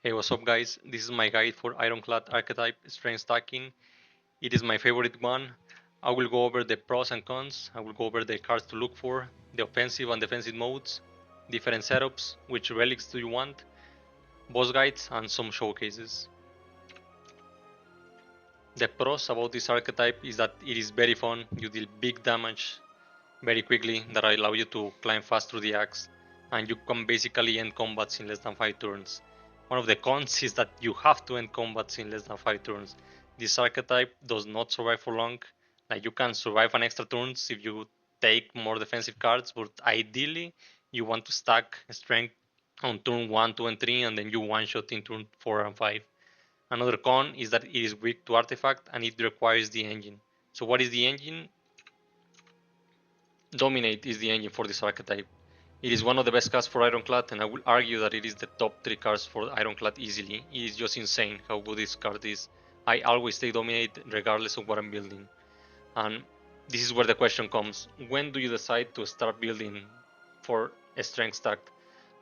Hey, what's up guys? This is my guide for Ironclad archetype strength stacking. It is my favorite one. I will go over the pros and cons, I will go over the cards to look for, the offensive and defensive modes, different setups, which relics do you want, boss guides and some showcases. The pros about this archetype is that it is very fun, you deal big damage very quickly that allow you to climb fast through the axe, and you can basically end combats in less than 5 turns. One of the cons is that you have to end combats in less than 5 turns. This archetype does not survive for long. Like you can survive an extra turns if you take more defensive cards, but ideally you want to stack strength on turn 1, 2, and 3, and then you one shot in turn 4 and 5. Another con is that it is weak to artifact and it requires the engine. So what is the engine? Dominate is the engine for this archetype. It is one of the best cards for Ironclad, and I will argue that it is the top 3 cards for Ironclad easily. It is just insane how good this card is. I always take Dominate regardless of what I'm building. And this is where the question comes. When do you decide to start building for a strength stack?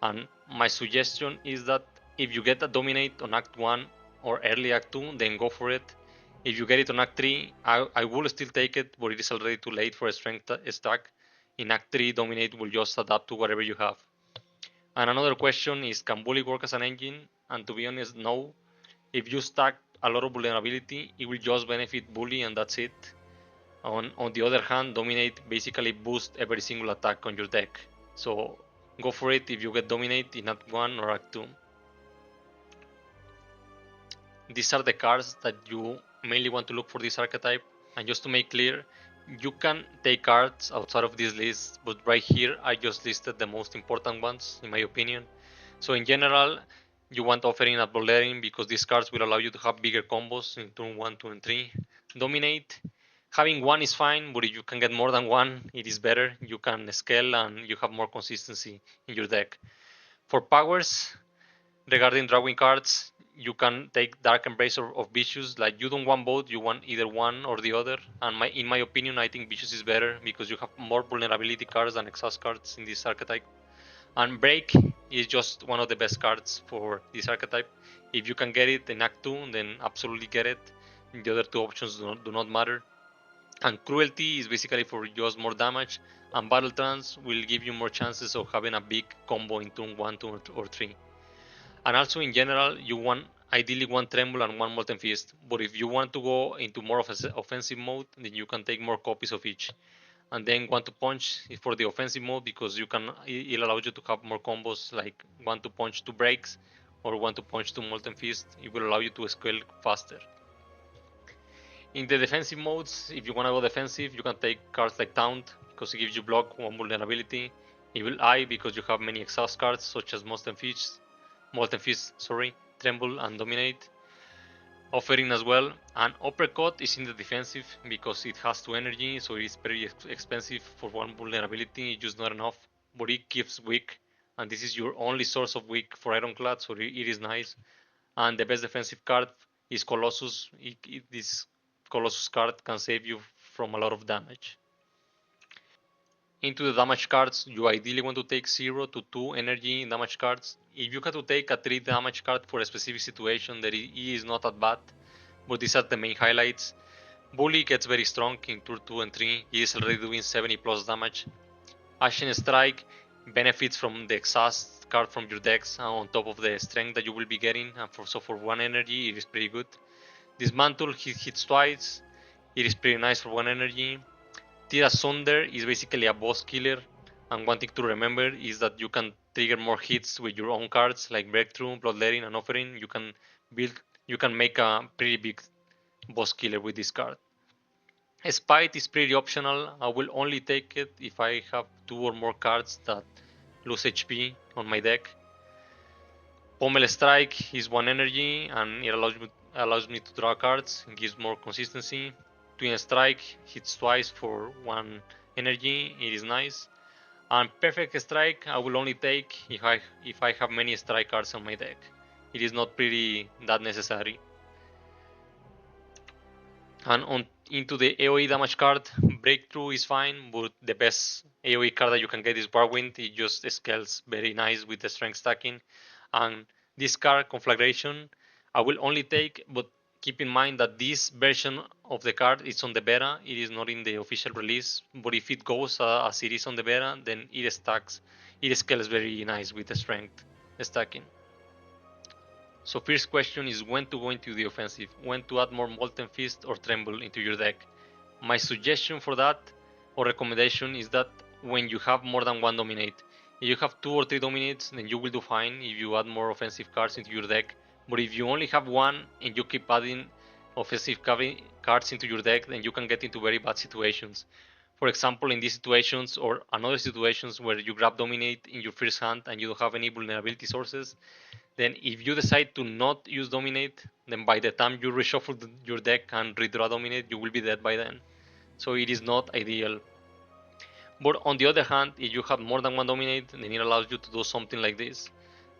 And my suggestion is that if you get a Dominate on Act 1 or early Act 2, then go for it. If you get it on Act 3, I will still take it, but it is already too late for a strength stack. In Act 3, Dominate will just adapt to whatever you have. And another question is, can Bully work as an engine? And to be honest, no. If you stack a lot of vulnerability, it will just benefit Bully and that's it. On the other hand, Dominate basically boosts every single attack on your deck. So go for it if you get Dominate in Act 1 or Act 2. These are the cards that you mainly want to look for this archetype. And just to make clear, you can take cards outside of this list, but right here I just listed the most important ones in my opinion. So in general, you want Offering at Bouldering because these cards will allow you to have bigger combos in turn 1, 2, and 3. Dominate. Having one is fine, but if you can get more than one, it is better. You can scale and you have more consistency in your deck. For powers, regarding drawing cards, you can take Dark Embrace of Vicious. Like you don't want both, you want either one or the other. And in my opinion, I think Vicious is better because you have more vulnerability cards and exhaust cards in this archetype. And Break is just one of the best cards for this archetype. If you can get it in Act 2, then absolutely get it. The other two options do not matter. And Cruelty is basically for just more damage. And Battle Trance will give you more chances of having a big combo in turn 1, 2, or 3. And also in general, you want ideally one Tremble and one Molten Fist. But if you want to go into more of an offensive mode, then you can take more copies of each. And then One to Punch is for the offensive mode because it allows you to have more combos like One to Punch 2 breaks or One to Punch 2 Molten Fist. It will allow you to scale faster. In the defensive modes, if you want to go defensive, you can take cards like Taunt because it gives you block, 1 vulnerability. Evil Eye because you have many exhaust cards such as Molten Fist, Tremble and Dominate. Offering as well. And Uppercut is in the defensive because it has 2 energy, so it is very expensive for 1 vulnerability, it's just not enough. But it gives weak, and this is your only source of weak for Ironclad, so it is nice. And the best defensive card is Colossus. This Colossus card can save you from a lot of damage. Into the damage cards, you ideally want to take 0 to 2 energy damage cards. If you have to take a 3 damage card for a specific situation, that it is not that bad, but these are the main highlights. Bully gets very strong in turn 2 and 3, he is already doing 70 plus damage. Ashen Strike benefits from the exhaust card from your decks on top of the strength that you will be getting, and so for 1 energy it is pretty good. Dismantle, he hits twice, it is pretty nice for 1 energy. Tear Asunder is basically a boss killer, and one thing to remember is that you can trigger more hits with your own cards like Breakthrough, Bloodletting, and Offering. You can make a pretty big boss killer with this card. Spite is pretty optional. I will only take it if I have 2 or more cards that lose HP on my deck. Pommel Strike is 1 energy and it allows me to draw cards and gives more consistency. Twin Strike hits twice for 1 energy, it is nice. And Perfect Strike I will only take if I have many strike cards on my deck. It is not pretty that necessary. And into the AoE damage card, Breakthrough is fine, but the best AoE card that you can get is Warwind. It just scales very nice with the strength stacking. And This card conflagration I will only take, but keep in mind that this version of the card is on the beta. It is not in the official release, but if it goes as it is on the beta, then it stacks. It scales very nice with the strength stacking. So first question is when to go into the offensive, when to add more Molten Fist or Tremble into your deck. My suggestion for that or recommendation is that when you have more than one dominate. If you have 2 or 3 dominates, then you will do fine if you add more offensive cards into your deck. But if you only have one and you keep adding offensive cards into your deck, then you can get into very bad situations. For example, in these situations or another situations where you grab dominate in your first hand and you don't have any vulnerability sources, then if you decide to not use dominate, then by the time you reshuffle your deck and redraw dominate, you will be dead by then. So it is not ideal. But on the other hand, if you have more than one dominate, then it allows you to do something like this.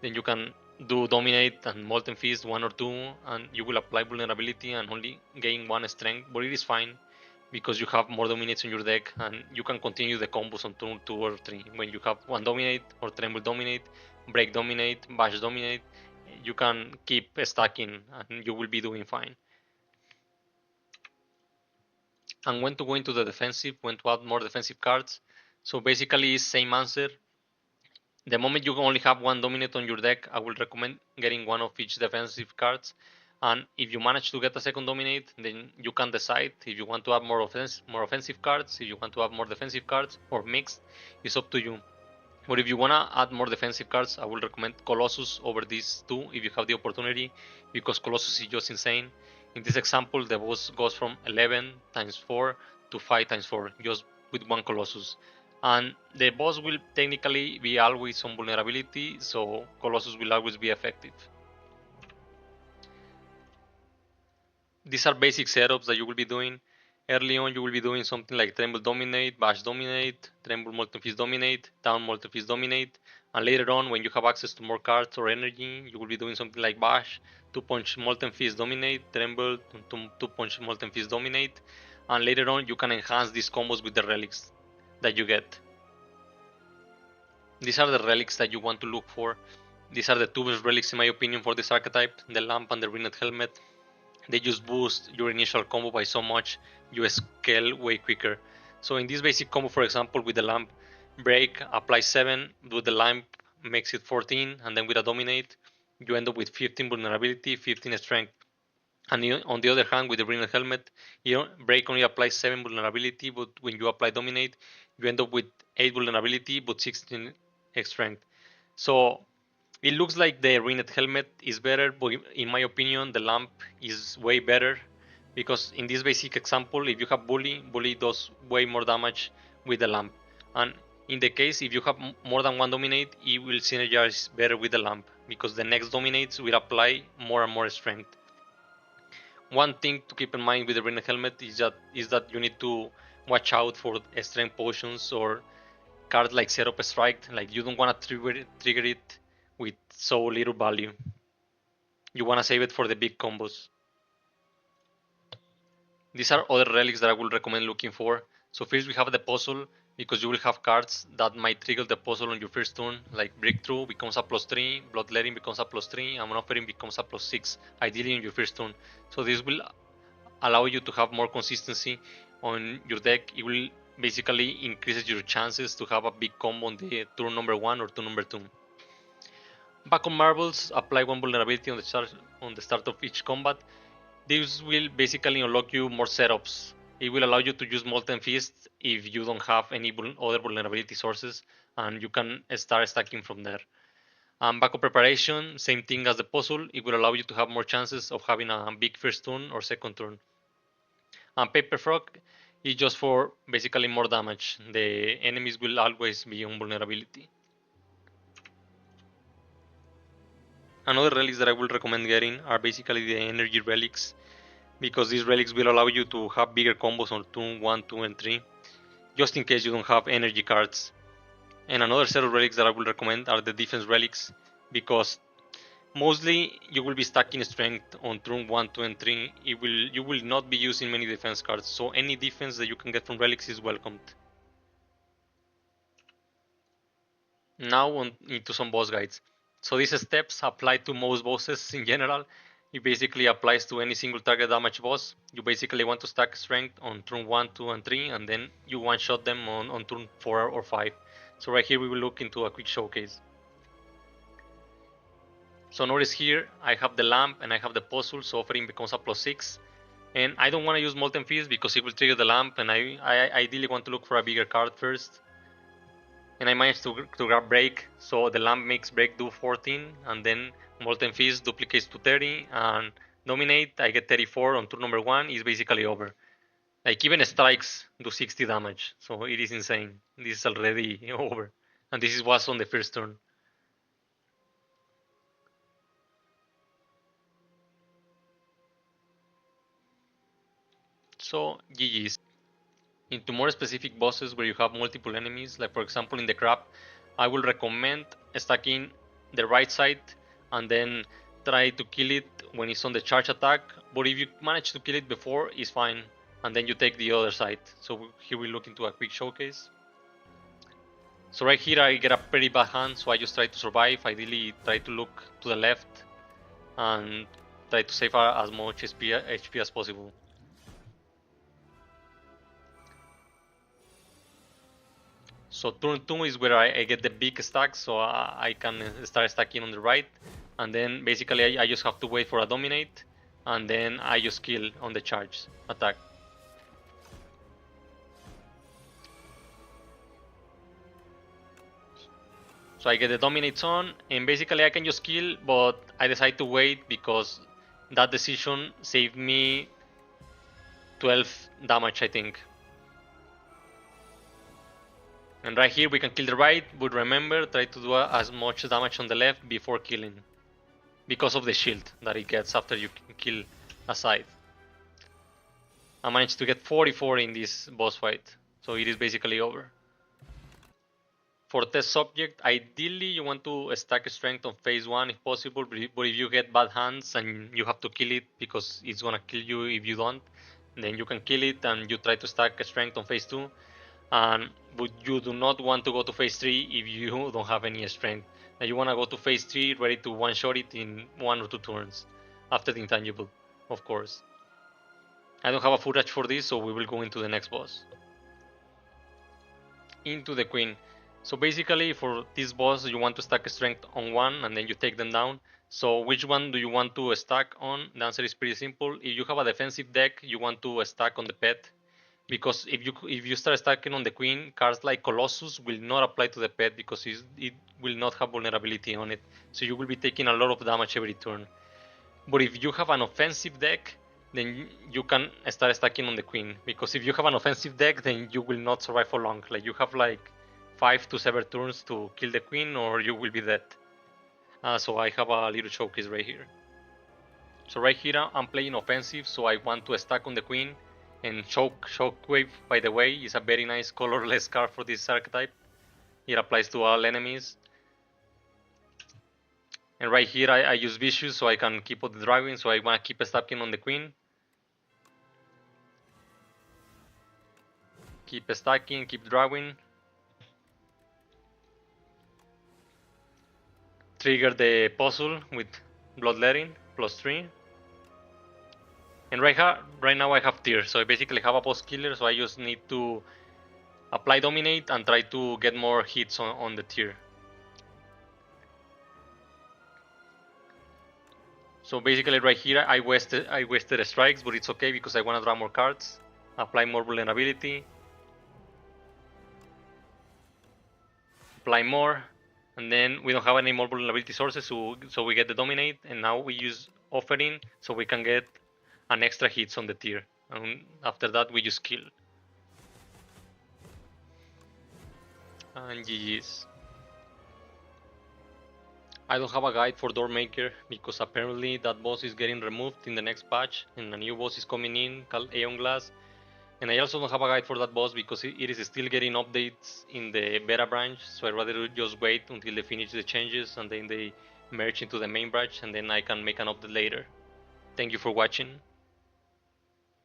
Then you can do dominate and molten fist 1 or 2, and you will apply vulnerability and only gain 1 strength. But it is fine because you have more dominates in your deck, and you can continue the combos on turn 2 or 3 when you have one dominate or tremble dominate, break dominate, bash dominate. You can keep stacking, and you will be doing fine. And when to go into the defensive, when to add more defensive cards. So basically, same answer. The moment you only have one dominate on your deck, I will recommend getting one of each defensive cards. And if you manage to get a second dominate, then you can decide if you want to have more offensive cards, if you want to have more defensive cards, or mixed. It's up to you. But if you wanna add more defensive cards, I will recommend Colossus over these two if you have the opportunity, because Colossus is just insane. In this example, the boss goes from 11 times 4 to 5 times 4, just with one Colossus. And the boss will technically be always on vulnerability, so Colossus will always be effective. These are basic setups that you will be doing. Early on, you will be doing something like Tremble Dominate, Bash Dominate, Tremble Molten Fist Dominate, Down Molten Fist Dominate, and later on, when you have access to more cards or energy, you will be doing something like Bash, 2-punch Molten Fist Dominate, Tremble, 2-punch Molten Fist Dominate, and later on, you can enhance these combos with the relics that you get. These are the relics that you want to look for. These are the two best relics in my opinion for this archetype, the Lamp and the Ringed Helmet. They just boost your initial combo by so much, you scale way quicker. So in this basic combo, for example, with the lamp, break, apply 7, with the lamp makes it 14, and then with a dominate, you end up with 15 vulnerability, 15 strength. And on the other hand, with the Ringed Helmet, break only applies 7 vulnerability, but when you apply dominate, you end up with 8 vulnerability, but 16 strength. So it looks like the Ringed Helmet is better, but in my opinion, the lamp is way better because in this basic example, if you have bully does way more damage with the lamp. And in the case, if you have more than one dominate, it will synergize better with the lamp because the next dominates will apply more and more strength. One thing to keep in mind with the Ringed Helmet is that you need to watch out for strength potions or cards like Setup Strike. Like you don't want to trigger it with so little value. You want to save it for the big combos. These are other relics that I would recommend looking for. So first we have the puzzle, because you will have cards that might trigger the puzzle on your first turn, like Breakthrough becomes a +3, Bloodletting becomes a +3, and Offering becomes a +6, ideally on your first turn. So this will allow you to have more consistency on your deck. It will basically increases your chances to have a big combo on the turn number 1 or turn number 2. Back on marbles, apply 1 vulnerability on the start of each combat. This will basically unlock you more setups. It will allow you to use Molten Fist if you don't have any other vulnerability sources, and you can start stacking from there. Backup preparation, same thing as the puzzle. It will allow you to have more chances of having a big first turn or second turn. And Paper Frog is just for basically more damage. The enemies will always be on vulnerability. Another relics that I will recommend getting are basically the energy relics, because these relics will allow you to have bigger combos on turn 1, 2, and 3, just in case you don't have energy cards. And another set of relics that I will recommend are the defense relics, because mostly you will be stacking strength on turn 1, 2, and 3. You will not be using many defense cards, so any defense that you can get from relics is welcomed. Now into some boss guides. So these steps apply to most bosses in general. It basically applies to any single target damage boss. You basically want to stack strength on turn 1, 2, and 3, and then you one-shot them on turn 4 or 5. So right here we will look into a quick showcase. So notice here I have the lamp and I have the puzzle, so offering becomes a +6. And I don't want to use Molten Fist because it will trigger the lamp, and I ideally want to look for a bigger card first. And I managed to grab Break, so the lamp makes Break do 14, and then Molten Fist duplicates to 30, and Dominate, I get 34 on turn number 1, is basically over. Like even strikes do 60 damage, so it is insane. This is already over. And this was on the first turn. So GG's. Into more specific bosses where you have multiple enemies, like for example in the crab, I will recommend stacking the right side and then try to kill it when it's on the charge attack. But if you manage to kill it before, it's fine, and then you take the other side. So here we look into a quick showcase. So right here I get a pretty bad hand, so I just try to survive. Ideally try to look to the left and try to save as much HP as possible. So turn 2 is where I get the big stack, so I can start stacking on the right, and then basically I just have to wait for a dominate, and then I just kill on the charge attack. So I get the dominates on, and basically I can just kill, but I decide to wait because that decision saved me 12 damage, I think. And right here we can kill the right, but remember, try to do as much damage on the left before killing, because of the shield that it gets after you kill a side. I managed to get 44 in this boss fight, so it is basically over. For test subject, ideally you want to stack strength on phase 1 if possible, but if you get bad hands and you have to kill it because it's gonna kill you if you don't, then you can kill it and you try to stack strength on phase 2. But you do not want to go to phase 3 if you don't have any strength. Now you want to go to phase 3 ready to one-shot it in 1 or 2 turns after the intangible, of course. I don't have a footage for this, so we will go into the next boss. Into the queen. So basically for this boss you want to stack strength on 1 and then you take them down. So which one do you want to stack on? The answer is pretty simple. If you have a defensive deck, you want to stack on the pet, because if you start stacking on the queen, cards like Colossus will not apply to the pet because it will not have vulnerability on it, so you will be taking a lot of damage every turn. But if you have an offensive deck, then you can start stacking on the queen, because if you have an offensive deck, then you will not survive for long. Like you have like 5 to 7 turns to kill the queen or you will be dead. So I have a little showcase right here. So right here I'm playing offensive, so I want to stack on the queen. And Shockwave, by the way, is a very nice colorless card for this archetype. It applies to all enemies. And right here I use Vicious so I can keep up the driving, so I want to keep stacking on the queen. Keep stacking, keep drawing. Trigger the puzzle with Bloodletting, +3. And right now I have Tear, so I basically have a boss killer, so I just need to apply Dominate and try to get more hits on the Tear. So basically right here I wasted strikes, but it's okay because I want to draw more cards, apply more vulnerability, apply more, and then we don't have any more vulnerability sources, so we get the Dominate, and now we use Offering so we can get an extra hits on the Tear, and after that we just kill. And GG's. I don't have a guide for Doormaker because apparently that boss is getting removed in the next patch and a new boss is coming in called Ironclad. And I also don't have a guide for that boss because it is still getting updates in the beta branch, so I'd rather just wait until they finish the changes and then they merge into the main branch and then I can make an update later. Thank you for watching.